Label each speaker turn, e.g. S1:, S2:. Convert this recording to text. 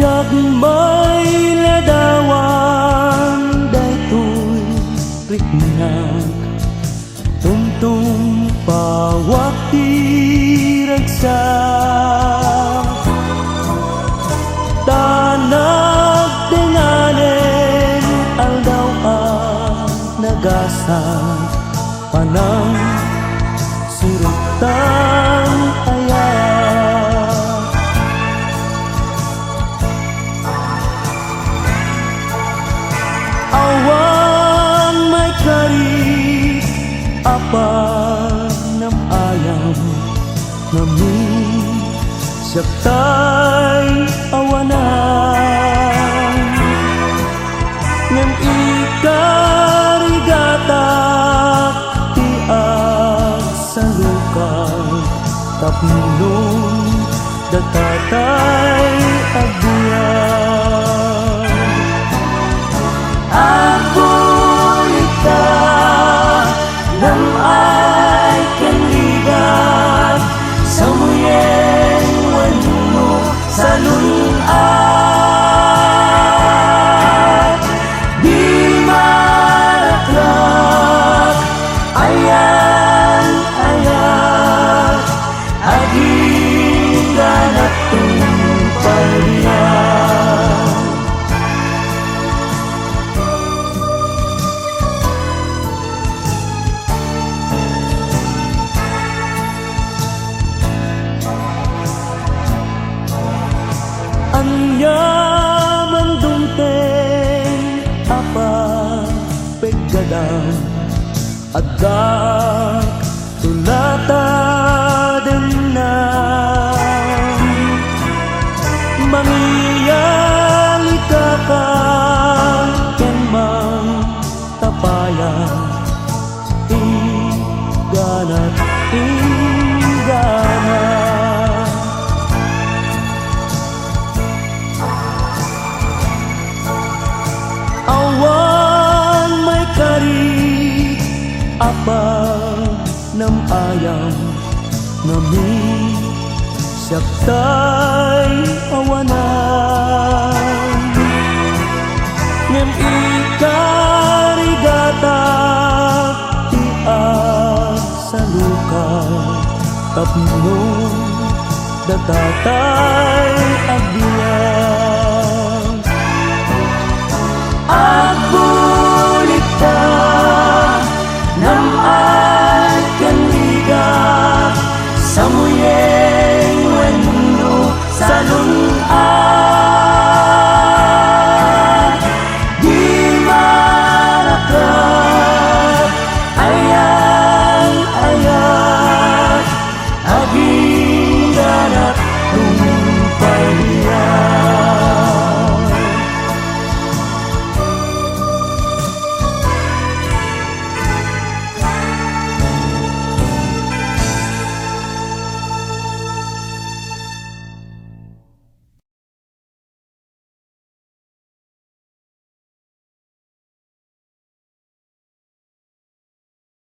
S1: Gagmay ladawan daytoy riknag tungtung pawak diragsak tanag tinganin aldaw ang nagasang panang surutang ayak awan may kari apan ng ayam namin siyaktay awanan ngem ikarigatak tiag sa lukay tapnong datatay agbuyan ako ikaw nam ay kanligat sa muyeng wano sa lunat di maratrak ayan ayan aging ganap tumpalian anyaman dunteng apa peggadang agak tulata denang mangiyali kakang kemang tapayan iganat iganat awan may kari apa nam ayam nami siyaktay awanan ngem ikarigatak tiag sa luka tapno datatay